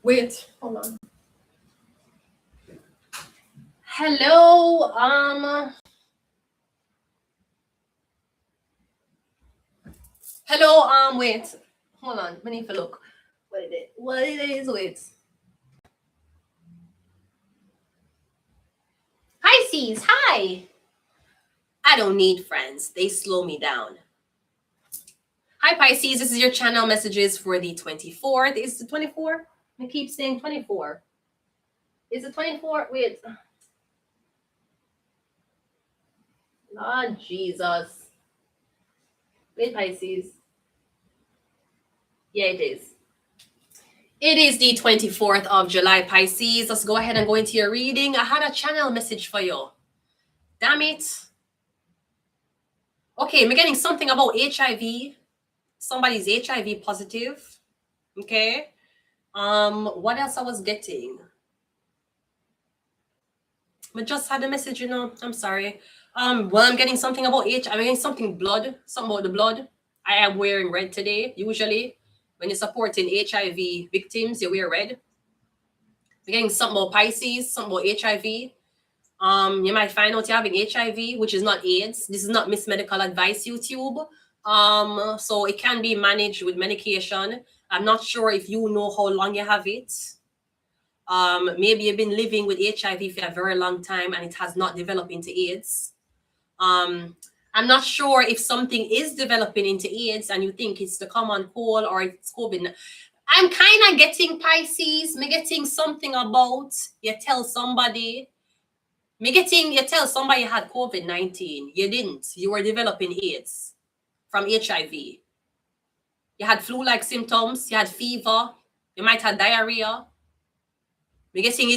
Wait, hold on. Hello, wait. Hold on, I need to look. What it is, wait. Pisces, hi. I don't need friends. They slow me down. Hi, Pisces. This is your channel messages for the 24th. Is the 24th? I keep saying 24. Is it 24? Wait. Lord Jesus. Wait, Pisces. Yeah, it is. It is the 24th of July, Pisces. Let's go ahead and go into your reading. I had a channel message for you. Damn it. Okay, I'm getting something about HIV. Somebody's HIV positive. Okay. What else I was getting? I just had a message, I'm sorry. Well, I'm getting something about I'm getting something about the blood. I am wearing red today. Usually, when you're supporting HIV victims, you wear red. I'm getting something about Pisces, something about HIV. You might find out you're having HIV, which is not AIDS. This is not Miss Medical Advice YouTube. So it can be managed with medication. I'm not sure if you know how long you have it. Maybe you've been living with HIV for a very long time and it has not developed into AIDS. I'm not sure if something is developing into AIDS and you think it's the common cold or it's COVID. I'm kind of getting Pisces. Me getting something about you tell somebody. You tell somebody you had COVID-19. You didn't. You were developing AIDS from HIV. You had flu-like symptoms. You had fever. You might have diarrhea. Me getting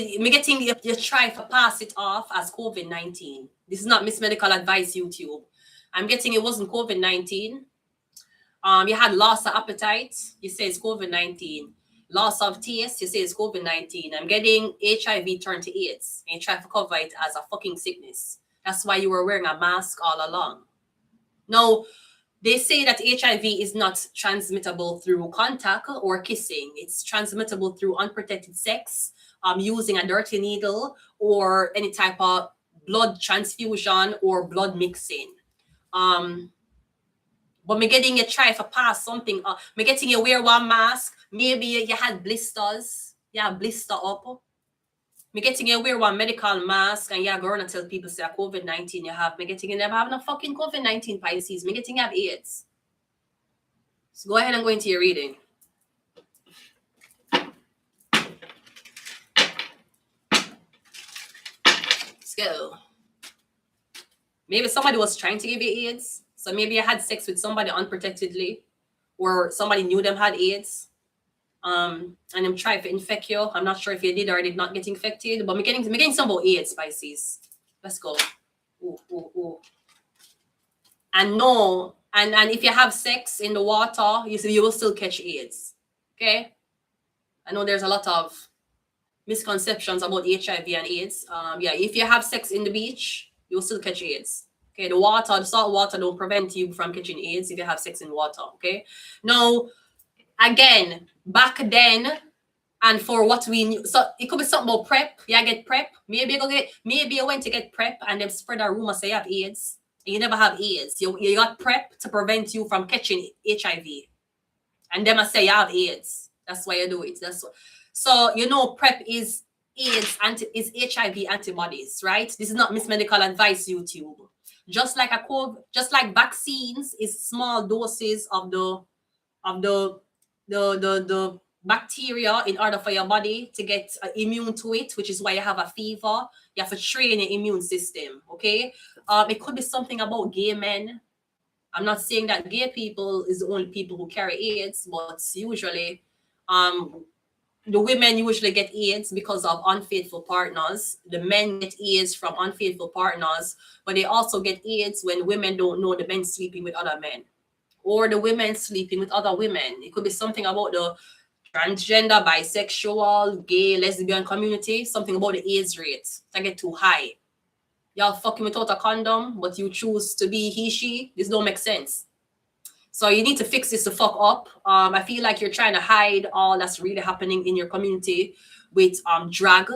you try to pass it off as COVID-19. This is not Miss Medical Advice YouTube. I'm getting it wasn't COVID-19. You had loss of appetite. You say it's COVID-19. Loss of taste. You say it's COVID-19. I'm getting HIV turned to AIDS. And you try to cover it as a fucking sickness. That's why you were wearing a mask all along. Now, they say that HIV is not transmittable through contact or kissing. It's transmittable through unprotected sex, using a dirty needle or any type of blood transfusion or blood mixing. But me getting you try to pass something. Me getting you wear one mask. Maybe you had blisters. You have blister up. Me getting you wear one medical mask and you're going to tell people say COVID-19 you have. Me getting you never have no fucking COVID-19 Pisces. Me getting you have AIDS. So go ahead and go into your reading. Let's go. Maybe somebody was trying to give you AIDS. So maybe you had sex with somebody unprotectedly, or somebody knew them had AIDS. And them try to infect you. I'm not sure if you did or did not get infected, but I'm getting some about AIDS, Pisces. Let's go. Ooh. And no, and if you have sex in the water, you will still catch AIDS. Okay? I know there's a lot of misconceptions about HIV and AIDS. If you have sex in the beach, you will still catch AIDS. Okay, the salt water don't prevent you from catching AIDS if you have sex in water. Okay, now again, back then, and for what we knew, so it could be something about PrEP. Yeah, get PrEP. Maybe you went to get PrEP and them spread a rumor say you have AIDS. And you never have AIDS. You got PrEP to prevent you from catching HIV, and them say you have AIDS. That's why you do it. So PrEP is AIDS is HIV antibodies, right? This is not Miss Medical Advice YouTube. Just like vaccines is small doses of the bacteria in order for your body to get immune to it, which is why you have a fever. You have to train your immune system. Okay, it could be something about gay men. I'm not saying that gay people is the only people who carry AIDS, but usually, the women usually get AIDS because of unfaithful partners. The men get AIDS from unfaithful partners, but they also get AIDS when women don't know the men sleeping with other men, or the women sleeping with other women. It could be something about the transgender, bisexual, gay, lesbian community, something about the AIDS rate that get too high. Y'all fucking without a condom, but you choose to be he, she. This don't make sense. So you need to fix this the fuck up. I feel like you're trying to hide all that's really happening in your community with drag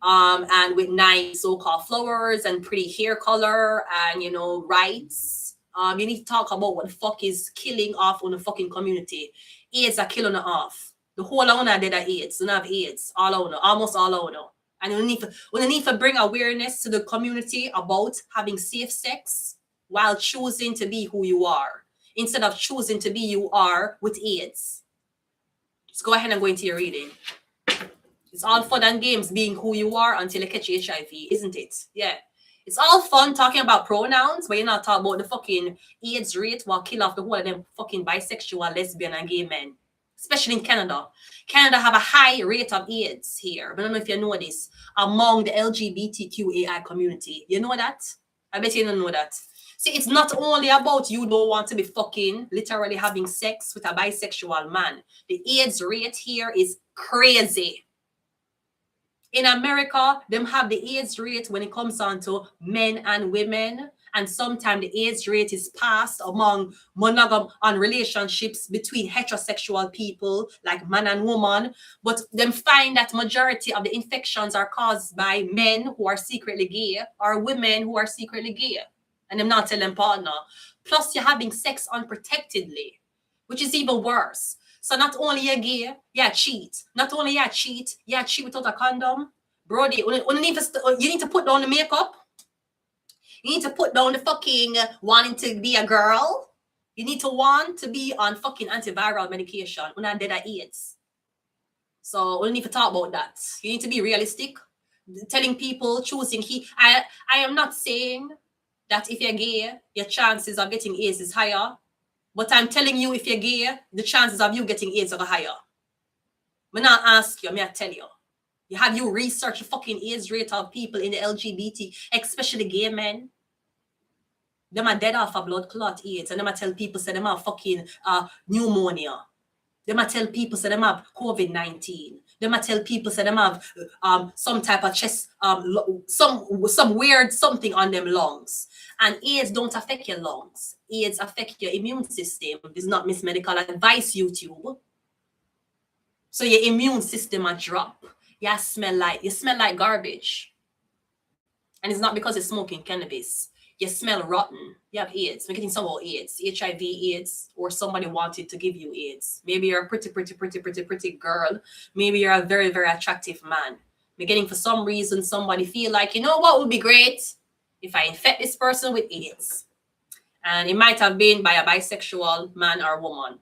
and with nice so-called flowers and pretty hair color and rights. You need to talk about what the fuck is killing off on the fucking community. AIDS are killing it off. The whole owner did that AIDS. Don't have AIDS. All owner, almost all owner. And we need to bring awareness to the community about having safe sex while choosing to be who you are, instead of choosing to be you are with AIDS. Just go ahead and go into your reading. It's all fun and games being who you are until you catch HIV, isn't it? Yeah. It's all fun talking about pronouns, but you're not talking about the fucking AIDS rate while kill off the whole of them fucking bisexual, lesbian, and gay men. Especially in Canada. Canada have a high rate of AIDS here. But I don't know if you know this. Among the LGBTQAI community. You know that? I bet you don't know that. See, it's not only about you don't want to be fucking literally having sex with a bisexual man. The AIDS rate here is crazy. In America, them have the AIDS rate when it comes on to men and women. And sometimes the AIDS rate is passed among monogam on relationships between heterosexual people, like man and woman. But them find that majority of the infections are caused by men who are secretly gay or women who are secretly gay. And them not telling partner. Plus, you're having sex unprotectedly, which is even worse. So not only you're gay, you cheat. Not only you cheat without a condom. Brody, you need to put down the makeup. You need to put down the fucking wanting to be a girl. You need to want to be on fucking antiviral medication when I did AIDS. So we need to talk about that. You need to be realistic. Telling people choosing I am not saying that if you're gay, your chances of getting AIDS is higher. But I'm telling you, if you're gay, the chances of you getting AIDS are higher. I'm not ask you, I tell you. Have you researched the fucking AIDS rate of people in the LGBT, especially gay men? Them are dead off a blood clot AIDS. And them I tell people, say them have fucking pneumonia. Them I tell people, say them have COVID-19. Them I tell people, say them have some type of chest, some weird something on them lungs. And AIDS don't affect your lungs. AIDS affect your immune system. This is not Miss Medical Advice YouTube. So your immune system will drop. You smell like garbage. And it's not because you're smoking cannabis. You smell rotten. You have AIDS. We're getting some about AIDS, HIV AIDS, or somebody wanted to give you AIDS. Maybe you're a pretty girl. Maybe you're a very, very attractive man. We're getting, for some reason, somebody feel like, you know what would be great? If I infect this person with AIDS. And it might have been by a bisexual man or woman.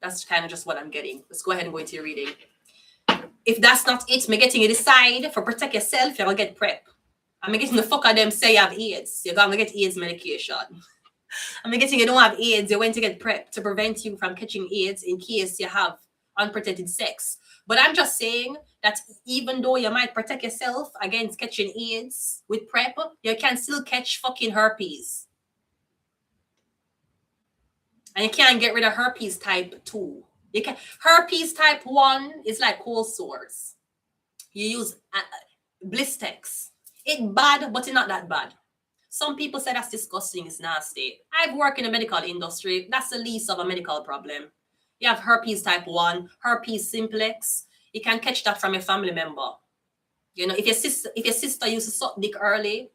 That's kind of just what I'm getting. Let's go ahead and go into your reading. If that's not it, me getting you decide for protect yourself, you're going to get PrEP. I'm getting the fuck of them say you have AIDS. You're going to get AIDS medication. I'm getting you don't have AIDS. You're going to get PrEP to prevent you from catching AIDS in case you have unprotected sex. But I'm just saying that even though you might protect yourself against catching AIDS with PrEP, you can still catch fucking herpes. And you can't get rid of herpes type 2. Herpes type 1 is like cold sores. You use Blistex. It's bad, but it's not that bad. Some people say that's disgusting, it's nasty. I've worked in the medical industry. That's the least of a medical problem. You have herpes type 1, herpes simplex. You can catch that from a family member. You know, if your sister used to suck dick early,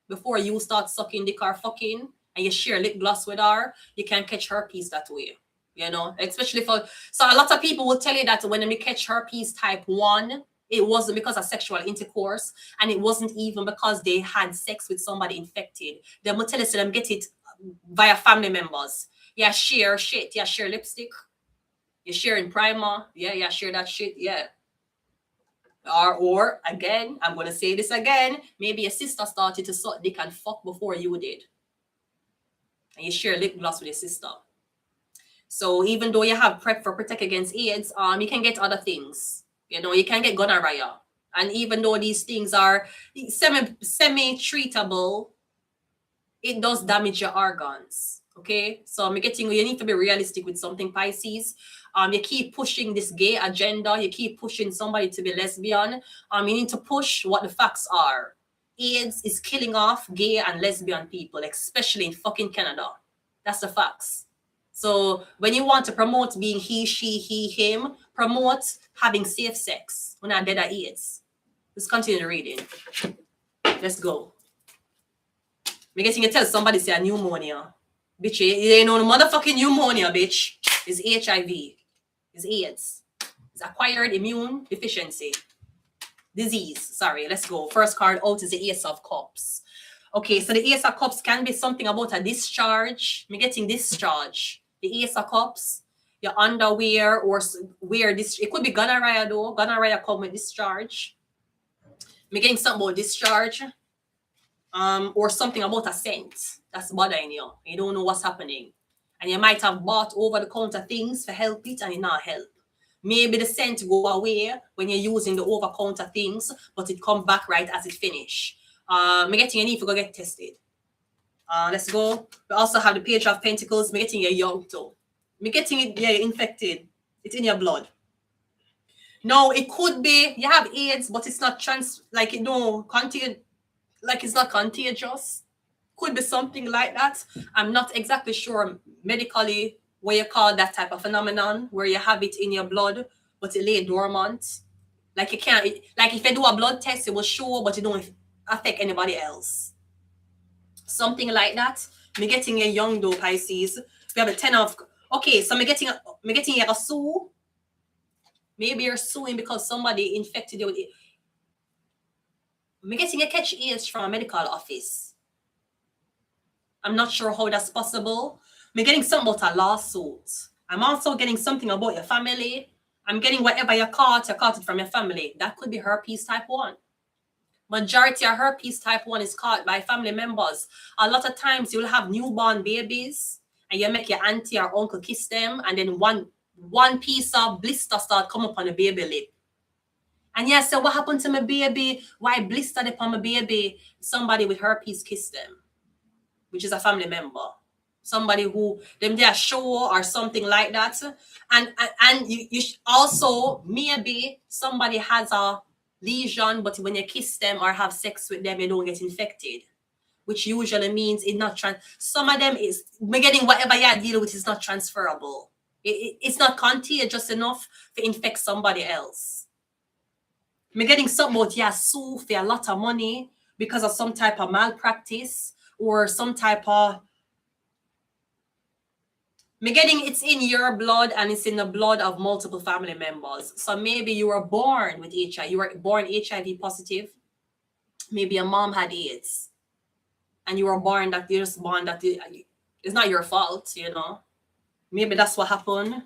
before you start sucking dick or fucking, and you share lip gloss with her, you can catch herpes that way. You know, especially so a lot of people will tell you that when they catch herpes type 1, it wasn't because of sexual intercourse, and it wasn't even because they had sex with somebody infected. They will tell you so them get it via family members. Yeah, share shit. Yeah, share lipstick. You're sharing primer. Yeah, share that shit. Yeah. Or again, I'm going to say this again. Maybe your sister started to suck dick and fuck before you did. And you share lip gloss with your sister. So even though you have PrEP for protect against AIDS, you can get other things. You know, you can get gonorrhea. And even though these things are semi-treatable, it does damage your organs. Okay? So you need to be realistic with something, Pisces. You keep pushing this gay agenda. You keep pushing somebody to be lesbian. You need to push what the facts are. AIDS is killing off gay and lesbian people, especially in fucking Canada. That's the facts. So when you want to promote being he, she, he, him, promote having safe sex when I dead at AIDS. Let's continue the reading. Let's go. Me getting to tell somebody say a pneumonia. Bitch, you ain't know the motherfucking pneumonia, bitch. It's HIV. It's AIDS. It's acquired immune deficiency. Disease. Sorry, let's go. First card out is the Ace of Cups. Okay, so the Ace of Cups can be something about a discharge. Me getting discharge. The Ace of Cups, your underwear or wear this. It could be gonorrhea though. Gonorrhea come with discharge. Me getting something about discharge. Or something about a scent that's bothering you. You don't know what's happening. And you might have bought over-the-counter things to help it and it not help. Maybe the scent go away when you're using the over-counter things, but it come back right as it finish. Me getting a need to go get tested. Let's go. We also have the Page of Pentacles. Me getting a young too. Me getting it, yeah, infected. It's in your blood. No, it could be you have AIDS, but it's not it's not contagious. Could be something like that. I'm not exactly sure medically what you call that type of phenomenon where you have it in your blood, but it lay dormant. Like you can't, like if you do a blood test, it will show, but it don't affect anybody else. Something like that. Me getting a young though, Pisces. We have a 10 of, okay, so me getting a sue. Maybe you're suing because somebody infected you with it. Me getting a catch AIDS from a medical office. I'm not sure how that's possible. Me getting something about a lawsuit. I'm also getting something about your family. I'm getting whatever you caught it from your family. That could be herpes type 1. Majority of herpes type 1 is caught by family members. A lot of times you'll have newborn babies and you make your auntie or uncle kiss them and then one piece of blister start come up on the baby lip. And yeah, so what happened to my baby? Why blistered upon my baby? Somebody with herpes kissed them, which is a family member. Somebody who them there show or something like that. And you also maybe somebody has a lesion, but when you kiss them or have sex with them, you don't get infected. Which usually means it's not some of them is getting whatever you deal with is not transferable. It's not contagious enough to infect somebody else. Me getting something about sue for a lot of money because of some type of malpractice or some type of me getting it's in your blood and it's in the blood of multiple family members. So maybe you were born with HIV. You were born HIV positive. Maybe your mom had AIDS. And you were born that you're just born that it's not your fault, you know. Maybe that's what happened.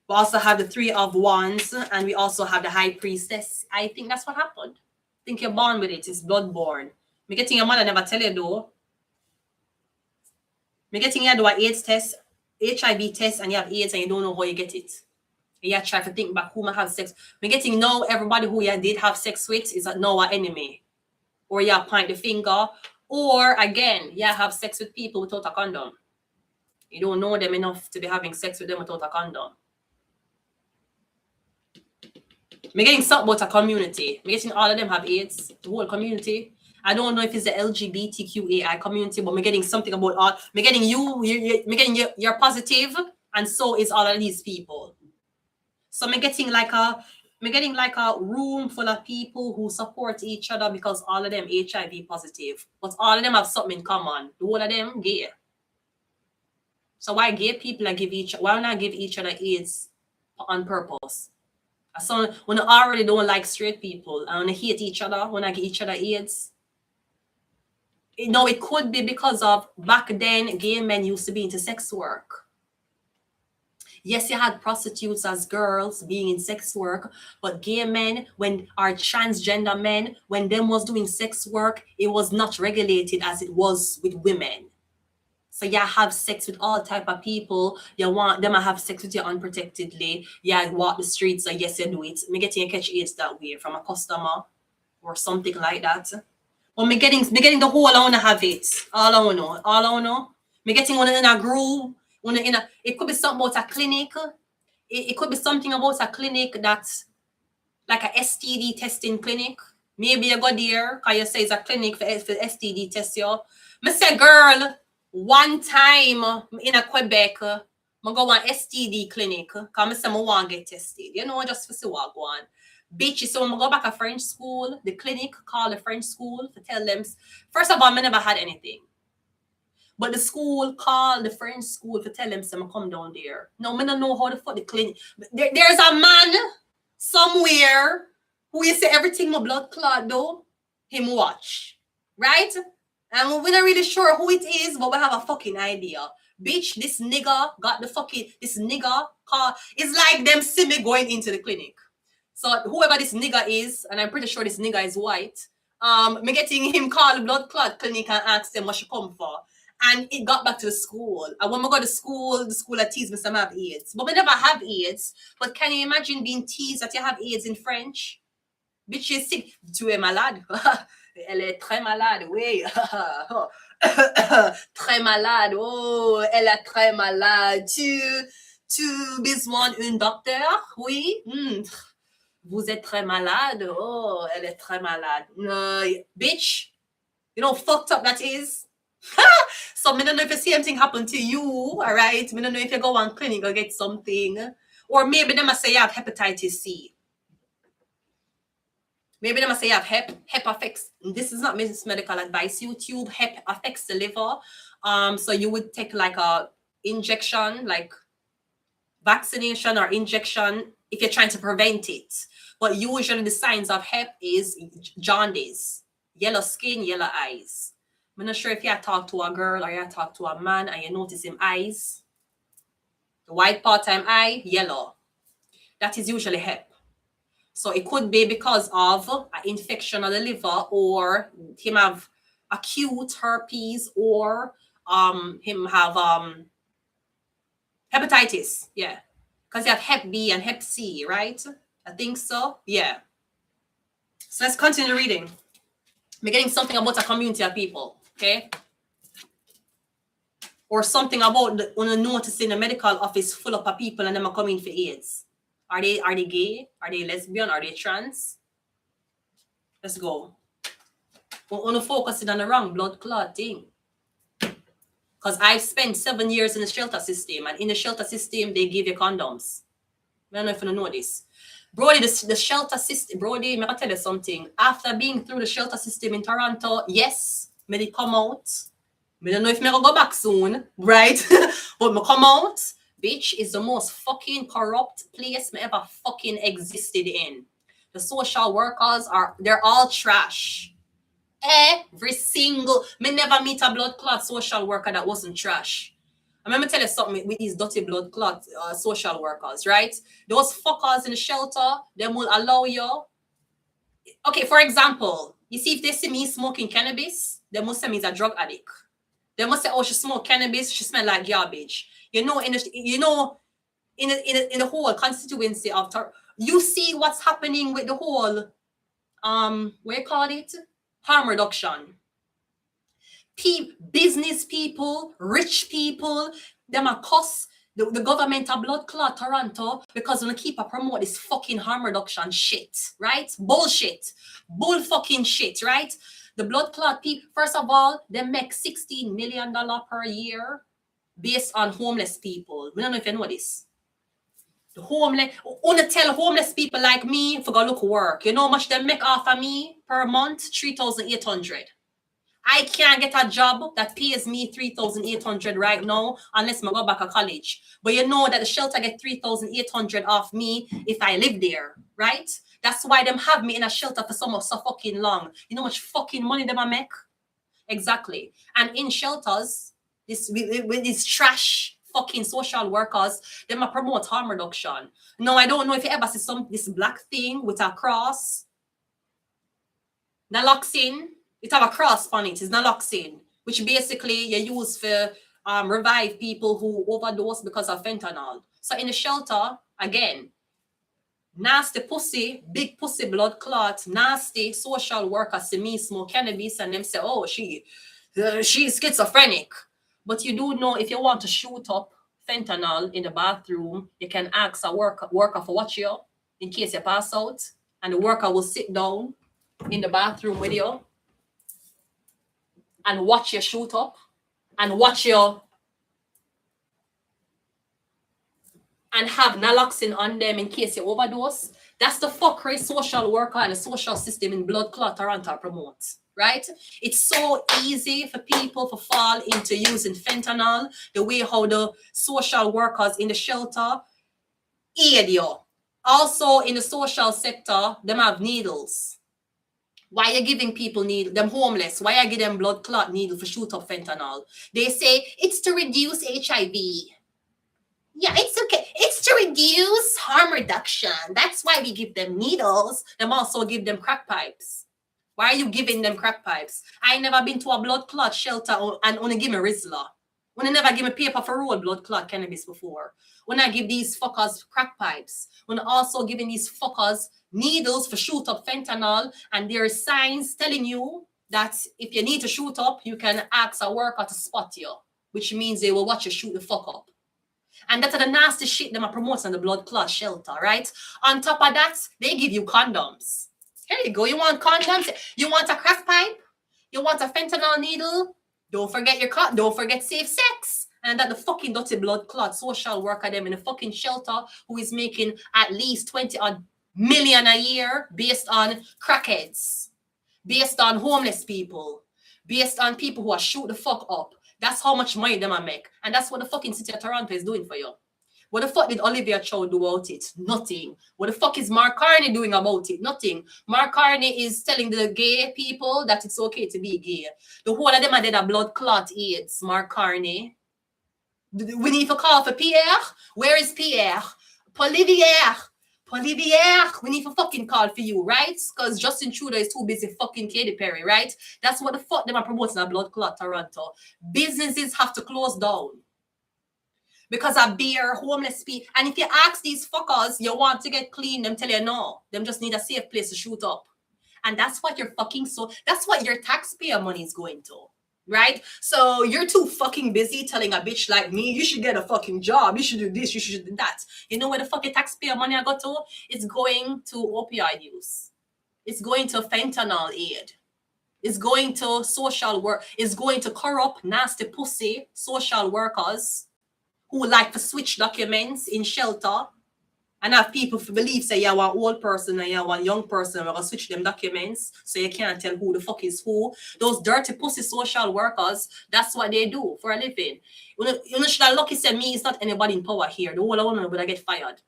We also have the 3 of Wands and we also have the High Priestess. I think that's what happened. I think you're born with it. It's blood-borne. Me getting your mother never tell you though. Me getting you do an AIDS test, HIV test, and you have AIDS and you don't know how you get it. And you try to think back who might have sex. Me getting know everybody who you did have sex with is now an enemy. Or you point the finger. Or again, you have sex with people without a condom. You don't know them enough to be having sex with them without a condom. Me getting something about a community. Me getting all of them have AIDS. The whole community. I don't know if it's the LGBTQAI community, but me getting something about all. Me getting you're positive, and so is all of these people. So me getting like a room full of people who support each other because all of them HIV positive, but all of them have something in common. The whole of them gay. So why gay people why not give each other AIDS on purpose? So when I already don't like straight people and when they hate each other, when I give each other AIDS. It could be because of back then gay men used to be into sex work. Yes, you had prostitutes as girls being in sex work, but gay men, transgender men, when them was doing sex work, it was not regulated as it was with women. So you have sex with all type of people. You want them to have sex with you unprotectedly. You walk the streets, so yes, you do it. Me getting a catch AIDS that way from a customer or something like that. But me getting the whole I wanna have it. All I wanna. Me getting one in a groove. It could be something about a clinic. It could be something about a clinic that's like a STD testing clinic. Maybe you go there because you say it's a clinic for STD test you. Me say, girl, One time in a Quebec, I go on STD clinic, because I want to get tested. You know, just for see what go on. Bitch, so I go back to French school, the clinic call the French school to tell them, first of all, I never had anything. But the school called the French school to tell them to come down there. No, I don't know how the fuck the clinic. There's a man somewhere who you say everything my blood clot though, him watch. Right? And we're not really sure who it is, but we have a fucking idea. Bitch, this nigga got this nigga car. It's like them see me going into the clinic. So whoever this nigga is, and I'm pretty sure this nigga is white, me getting him call the blood clot clinic and ask them what she come for. And it got back to the school. And when I go to school, the school had teased me some have AIDS. But we never have AIDS. But can you imagine being teased that you have AIDS in French? Bitch, you're sick. Tu es malade. Elle est très malade, oui. Très malade. Oh, elle est très malade. Tu besoin un docteur? Oui. Vous êtes très malade. Oh, elle est très malade. Bitch, you know how fucked up that is? So I don't know if the same thing happened to you, all right? I don't know if you go on clinic or get something. Or maybe they must say you have hepatitis C. Maybe they must say you have hep affects. This is not medical advice. YouTube, hep affects the liver. So you would take like a injection, like vaccination or injection if you're trying to prevent it. But usually the signs of hep is jaundice, yellow skin, yellow eyes. I'm not sure if you talk to a girl or you talk to a man and you notice him eyes. The white part-time eye, yellow. That is usually hep. So it could be because of an infection of the liver, or him have acute herpes, or him have hepatitis. Yeah. Because you have hep B and hep C, right? I think so. Yeah. So let's continue reading. We're getting something about a community of people. Okay, or something about noticing a medical office full of people and them are coming for AIDS. Are they gay? Are they lesbian? Are they trans? Let's go. We want to focus on the wrong blood clot thing. Because I've spent 7 years in the shelter system, and in the shelter system they give you condoms. I don't know if you know this. Brody, the shelter system, Brody, I'm gonna tell you something. After being through the shelter system in Toronto, yes, may they come out. I don't know if I'm gonna go back soon, right? But me come out, bitch, is the most fucking corrupt place me ever fucking existed in. The social workers they're all trash. Every single, me never meet a blood clot social worker that wasn't trash. I'm gonna tell you something with these dirty blood clot social workers, right? Those fuckers in the shelter, they will allow you. Okay, for example, you see if they see me smoking cannabis, they must say me is a drug addict. They must say, oh, she smoked cannabis, she smell like garbage. In the whole constituency of you see what's happening with the whole what you call it? Harm reduction. Business people, rich people, them are cuss the government of blood clot Toronto because we keep promote this fucking harm reduction shit, right? Bullshit. Bull fucking shit, right? The blood clot people, first of all, they make $16 million per year based on homeless people. We don't know if you know this. The homeless, only tell homeless people like me for go look work. You know how much they make off of me per month? $3,800. I can't get a job that pays me $3,800 right now unless I go back to college. But you know that the shelter get $3,800 off me if I live there, right? That's why them have me in a shelter for so fucking long. You know how much fucking money them I make? Exactly. And in shelters, with these trash fucking social workers, them a promote harm reduction. Now I don't know if you ever see this black thing with a cross. Naloxone. It have a cross on it. It's naloxone, which basically you use for revive people who overdose because of fentanyl. So in the shelter, again, nasty pussy, big pussy blood clot, nasty social worker see me smoke cannabis and them say, oh, she's schizophrenic. But you do know if you want to shoot up fentanyl in the bathroom, you can ask a worker for watch you in case you pass out, and the worker will sit down in the bathroom with you and watch you shoot up. and watch you and have naloxone on them in case you overdose. That's the fuckery social worker and the social system in blood clot Toronto promotes, right? It's so easy for people to fall into using fentanyl, the way how the social workers in the shelter aid you. Also in the social sector, them have needles. Why are you giving people them homeless? Why are you giving them blood clot needle for shoot up fentanyl? They say it's to reduce HIV. Yeah, it's okay. It's to reduce harm reduction. That's why we give them needles. Them also give them crack pipes. Why are you giving them crack pipes? I never been to a blood clot shelter and only give me Rizla. When I never give me paper for roll blood clot cannabis before. When I give these fuckers crack pipes. When I also giving these fuckers needles for shoot up fentanyl, and there are signs telling you that if you need to shoot up, you can ask a worker to spot you, which means they will watch you shoot the fuck up. And that's the nasty shit them are promoting the blood clot shelter, right? On top of that, they give you condoms. Here you go. You want condoms? You want a crack pipe? You want a fentanyl needle? Don't forget your cut. Don't forget safe sex. And that the fucking dirty blood clot social worker them in a fucking shelter who is making at least 20 odd million a year based on crackheads, based on homeless people, based on people who are shoot the fuck up. That's how much money them make. And that's what the fucking city of Toronto is doing for you. What the fuck did Olivia Chow do about it? Nothing. What the fuck is Mark Carney doing about it? Nothing. Mark Carney is telling the gay people that it's okay to be gay. The whole of them are dead a blood clot AIDS, Mark Carney. We need to call for Pierre. Where is Pierre? Polivier. We need to fucking call for you, right? Because Justin Trudeau is too busy fucking Katy Perry, right? That's what the fuck them are promoting a blood clot Toronto. Businesses have to close down because of beer, homeless people. And if you ask these fuckers, you want to get clean, them tell you no. Them just need a safe place to shoot up. And that's what that's what your taxpayer money is going to. Right? So you're too fucking busy telling a bitch like me, you should get a fucking job, you should do this, you should do that. You know where the fucking taxpayer money I got to? It's going to opioid use. It's going to fentanyl aid. It's going to social work. It's going to corrupt, nasty pussy social workers who like to switch documents in shelter and have people believe say you are an old person and you are a young person, we're gonna switch them documents so you can't tell who the fuck is who. Those dirty pussy social workers, that's what they do for a living. You know, should have lucky said me, it's not anybody in power here. The whole of woman would have get fired.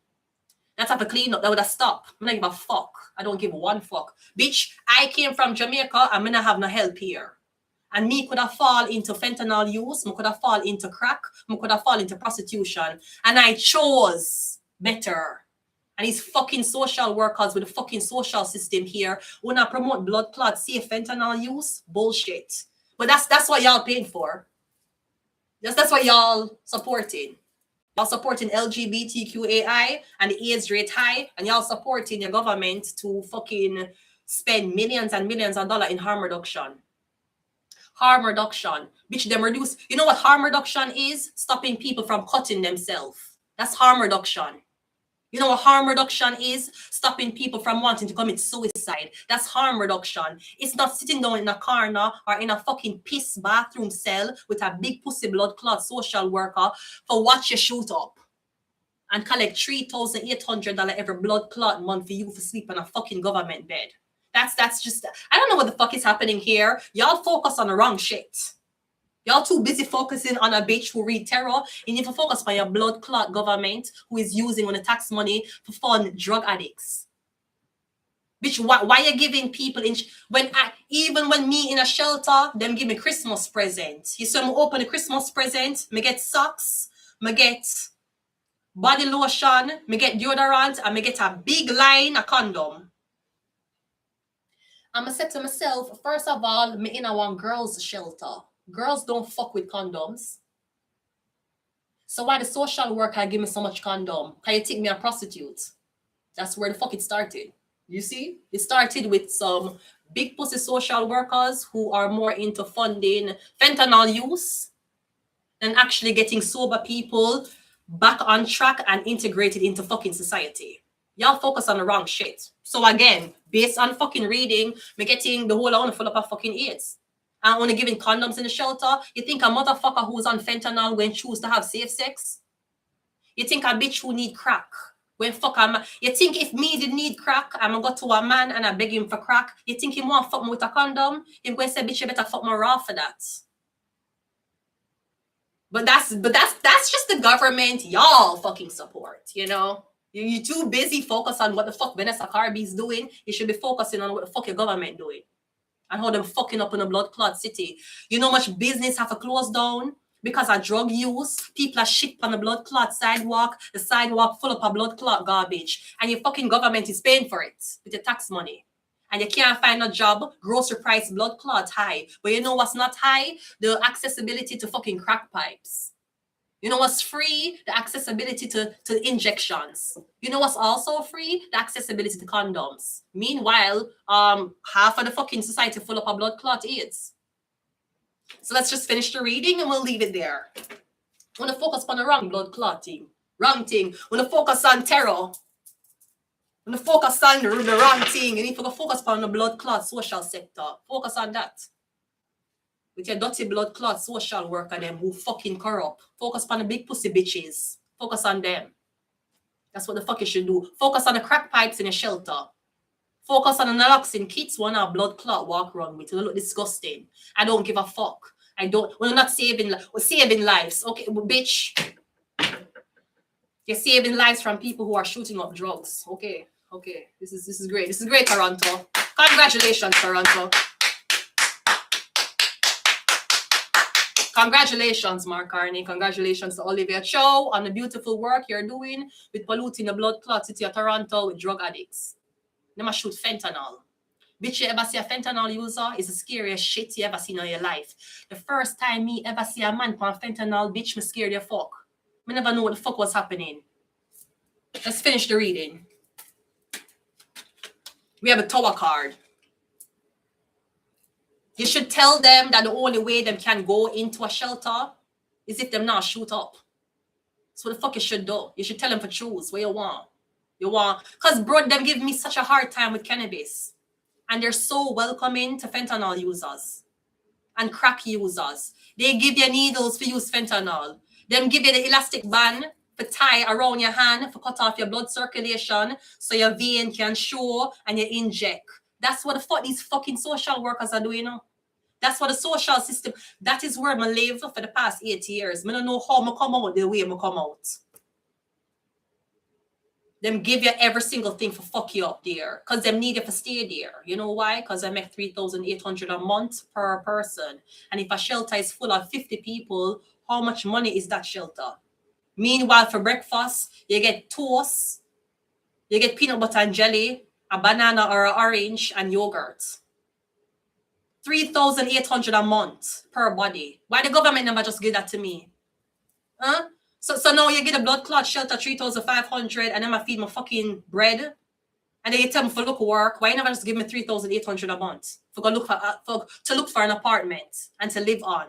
That's have to clean up, that would have stopped. I'm not give a fuck. I don't give one fuck. Bitch, I came from Jamaica, I'm gonna have no help here. And me could have fall into fentanyl use, me could have fall into crack, me could have fall into prostitution. And I chose better. And these fucking social workers with the fucking social system here wanna promote blood clot, safe fentanyl use, bullshit. But that's what y'all paying for. That's what y'all supporting. Y'all supporting LGBTQAI and the AIDS rate high, and y'all supporting your government to fucking spend millions and millions of dollars in harm reduction. Harm reduction, which them reduce. You know what harm reduction is? Stopping people from cutting themselves. That's harm reduction. You know what harm reduction is? Stopping people from wanting to commit suicide. That's harm reduction. It's not sitting down in a corner or in a fucking piss bathroom cell with a big pussy blood clot social worker for watch you shoot up and collect $3,800 every blood clot month for you for sleep on a fucking government bed. That's just, I don't know what the fuck is happening here. Y'all focus on the wrong shit. Y'all too busy focusing on a bitch who read terror. You need to focus on your blood clot government who is using on the tax money to fund drug addicts. Bitch, why you giving people even when me in a shelter, them give me Christmas present. You saw me open the Christmas present, me get socks, me get body lotion, me get deodorant, and me get a big line of condom. I'ma say to myself, first of all, me in a one girls shelter. Girls don't fuck with condoms. So why the social worker give me so much condom? Can you take me a prostitute? That's where the fuck it started. You see? It started with some big pussy social workers who are more into funding fentanyl use than actually getting sober people back on track and integrated into fucking society. Y'all focus on the wrong shit. So again, based on fucking reading, me getting the whole I want to full up of fucking AIDS. and only giving condoms in the shelter? You think a motherfucker who's on fentanyl will choose to have safe sex? You think a bitch who need crack when fuck a man? You think if me did need crack, I'm gonna go to a man and I beg him for crack? You think he want fuck me with a condom? Him going say, bitch, you better fuck me raw for that. But that's just the government y'all fucking support, you know? You're too busy focused on what the fuck Vanessa Carby's doing. You should be focusing on what the fuck your government doing. And how them fucking up in a blood clot city. You know how much business have to close down because of drug use? People are shit on the blood clot sidewalk. The sidewalk full up of blood clot garbage. And your fucking government is paying for it with your tax money. And you can't find a job, grocery price, blood clot high. But you know what's not high? The accessibility to fucking crack pipes. You know what's free? The accessibility to injections. You know what's also free? The accessibility to condoms. Meanwhile, half of the fucking society full up of blood clot AIDS. So let's just finish the reading and we'll leave it there. I want to focus on the wrong blood clotting. Wrong thing. I want to focus on terror. When you focus on the wrong thing, you need to focus on the blood clot social sector. Focus on that. With your dirty blood clot social worker them who fucking corrupt. Focus on the big pussy bitches. Focus on them. That's what the fuck you should do. Focus on the crack pipes in your shelter. Focus on the naloxone kits one our blood clot walk around with. It look disgusting. I don't give a fuck. We're not saving, we're saving lives. Okay, well, bitch. You're saving lives from people who are shooting up drugs. Okay. This is great. This is great, Toronto. Congratulations, Toronto. Congratulations, Mark Carney. Congratulations to Olivia Chow on the beautiful work you're doing with polluting the blood clot city of Toronto with drug addicts. They must shoot fentanyl. Bitch, you ever see a fentanyl user? It's the scariest shit you ever seen in your life. The first time me ever see a man on fentanyl, bitch, me scared the fuck. Me never know what the fuck was happening. Let's finish the reading. We have a tower card. You should tell them that the only way them can go into a shelter is if them not shoot up. That's what the fuck you should do. You should tell them to choose what you want. Because bro, them give me such a hard time with cannabis. And they're so welcoming to fentanyl users and crack users. They give you needles for use fentanyl. Them give you the elastic band for tie around your hand for cut off your blood circulation so your vein can show and you inject. That's what the fuck these fucking social workers are doing now. That's what the social system, that is where I live for the past 8 years. I don't know how I come out the way I come out. Them give you every single thing for fuck you up there. Because them need you to stay there. You know why? Because I make $3,800 a month per person. And if a shelter is full of 50 people, how much money is that shelter? Meanwhile, for breakfast, you get toast, you get peanut butter and jelly, a banana or an orange, and yogurt. $3,800 a month per body. Why the government never just give that to me? Huh? So now you get a blood clot shelter $3,500 and then I feed my fucking bread. And then you tell me for look work. Why you never just give me $3,800 a month to look for an apartment and to live on?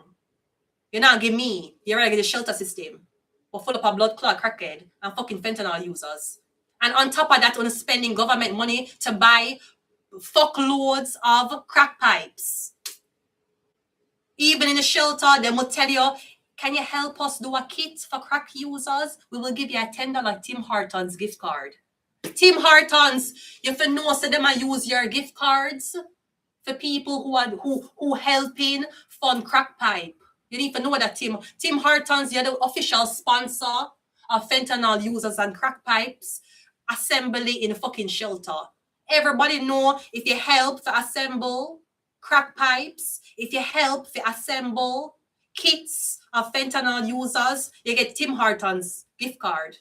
You not give me. You already get the shelter system. We're full of a blood clot crackhead and fucking fentanyl users. And on top of that, we're spending government money to buy fuckloads of crack pipes. Even in the shelter, they will tell you, can you help us do a kit for crack users? We will give you a $10 Tim Hortons gift card. Tim Hortons, you have to know so them use your gift cards for people who helping fund crack pipe. You need to know that Tim Hortons, you're the official sponsor of fentanyl users and crack pipes assembly in a fucking shelter. Everybody know if you help to assemble crack pipes, if you help to assemble kits of fentanyl users, you get Tim Hortons gift card.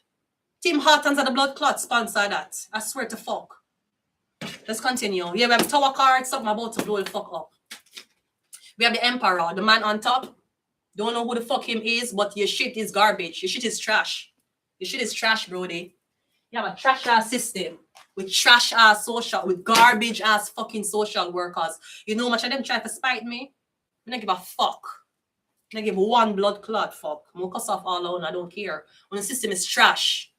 Tim Hortons and the blood clot sponsor that. I swear to fuck. Let's continue. Yeah, we have tower card, something about to blow the fuck up. We have the Emperor, the man on top. Don't know who the fuck him is, but your shit is garbage. Your shit is trash. Your shit is trash, brody. You have a trash ass system with trash ass social, with garbage ass fucking social workers. You know how much of them try to spite me? I don't give a fuck. I give one blood clot fuck. I'm gonna cuss off all alone. I don't care. When the system is trash.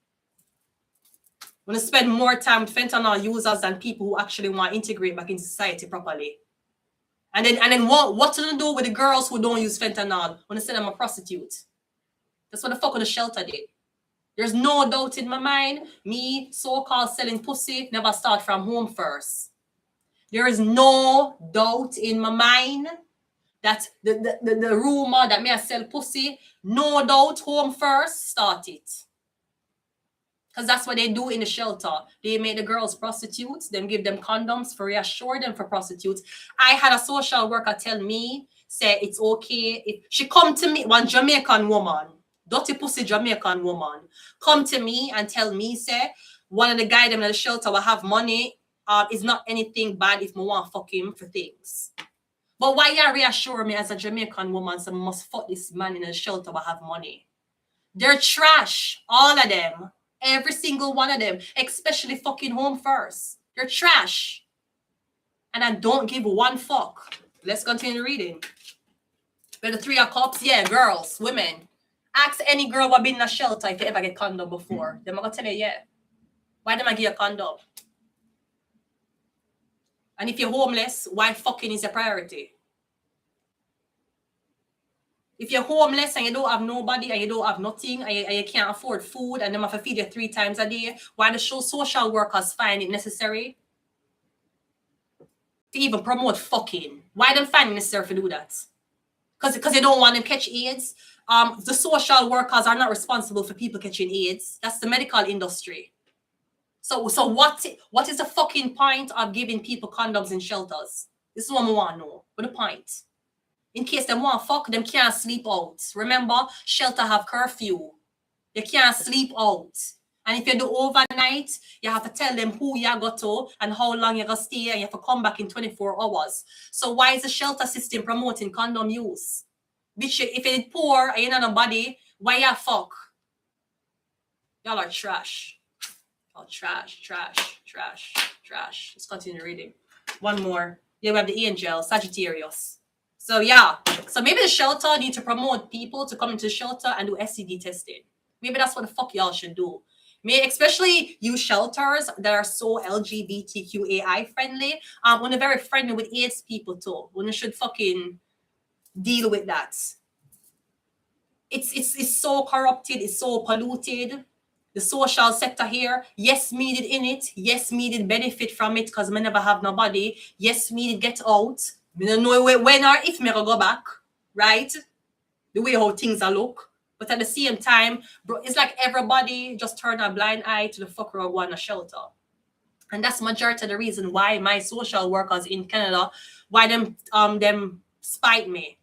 I'm gonna spend more time with fentanyl users than people who actually want to integrate back in society properly. And then what to do with the girls who don't use fentanyl when they say I'm a prostitute? That's what the fuck the shelter did. There's no doubt in my mind, me, so-called selling pussy, never start from home first. There is no doubt in my mind that the rumor that me I sell pussy, no doubt home first, start it. Because that's what they do in the shelter. They make the girls prostitutes, then give them condoms for reassure them for prostitutes. I had a social worker tell me, say it's okay if she come to me, one Jamaican woman, dirty pussy Jamaican woman, come to me and tell me, say, one of the guys in the shelter will have money. It's not anything bad if I want to fuck him for things. But why you reassure me as a Jamaican woman, so I must fuck this man in the shelter will have money? They're trash, all of them. Every single one of them, especially fucking home first. They're trash. And I don't give one fuck. Let's continue reading. With the 3 of Cups, yeah, girls, women. Ask any girl what been in a shelter if you ever get condom before. They're gonna tell you, yeah. Why them I give you a condom? And if you're homeless, why fucking is a priority? If you're homeless and you don't have nobody and you don't have nothing and you can't afford food and them have to feed you 3 times a day, why the social workers find it necessary to even promote fucking? Why them find it necessary to do that? Because they don't want them catch AIDS. The social workers are not responsible for people catching AIDS. That's the medical industry. So what is the fucking point of giving people condoms in shelters? This is what I want to know. What the point? In case them want fuck, them can't sleep out. Remember, shelter have curfew. You can't sleep out. And if you do overnight, you have to tell them who you go to and how long you're going to stay, and you have to come back in 24 hours. So why is the shelter system promoting condom use? Bitch, if you're poor and you're not nobody, why you fuck? Y'all are trash. Oh, trash. Let's continue reading. One more. Yeah, we have the angel, Sagittarius. So yeah, so maybe the shelter need to promote people to come into the shelter and do STD testing. Maybe that's what the fuck y'all should do. Especially you shelters that are so LGBTQAI friendly. When they're very friendly with AIDS people too. When they should fucking deal with that. It's so corrupted, it's so polluted. The social sector here, yes, me did in it. Yes, me did benefit from it because me never have nobody. Yes, me did get out. Me don't know when or if me go back, right? The way how things are look. But at the same time, bro, it's like everybody just turn a blind eye to the fucker who want a shelter. And that's majority of the reason why my social workers in Canada, why them spite me.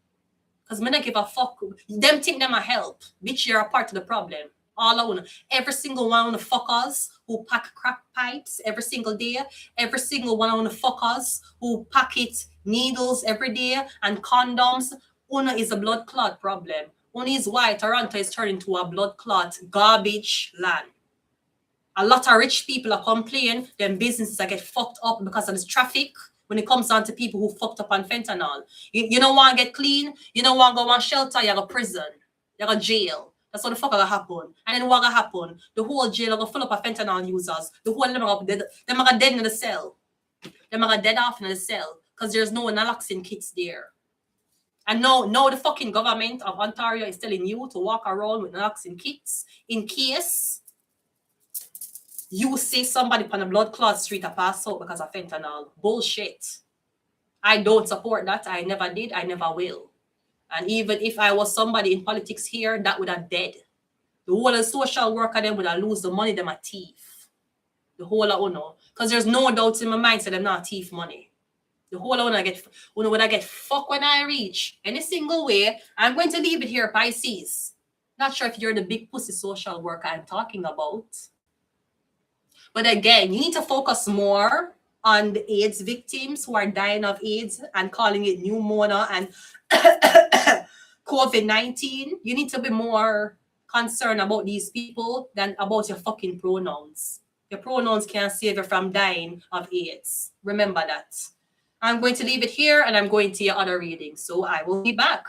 Because me not give a fuck. Them think them a help. Bitch, you're a part of the problem. All I want, every single one of the fuckers who pack crack pipes every single day, every single one of the fuckers who packet needles every day and condoms, Una is a blood clot problem. Una is why Toronto is turning into a blood clot garbage land. A lot of rich people are complaining, them businesses are get fucked up because of this traffic when it comes down to people who fucked up on fentanyl. You don't want to get clean, you don't want to go on shelter, you go prison, you go jail. That's what the fuck gonna happen. And then what gonna happen? The whole jail gonna full up of fentanyl users. The whole them are dead in the cell. Them are dead off in the cell because there's no naloxone kits there. And now the fucking government of Ontario is telling you to walk around with naloxone kits in case you see somebody on a blood clot street a pass out because of fentanyl. Bullshit. I don't support that. I never did. I never will. And even if I was somebody in politics here, that would have dead. The whole of social worker them would have lose the money them a thief. The whole of Uno. Because there's no doubt in my mind that them not thief money. The whole of Uno would I get fucked when I reach any single way. I'm going to leave it here, Pisces. Not sure if you're the big pussy social worker I'm talking about. But again, you need to focus more on the AIDS victims who are dying of AIDS and calling it pneumonia and COVID-19. You need to be more concerned about these people than about your fucking pronouns. Your pronouns can't save you from dying of AIDS. Remember that. I'm going to leave it here and I'm going to your other reading. So I will be back.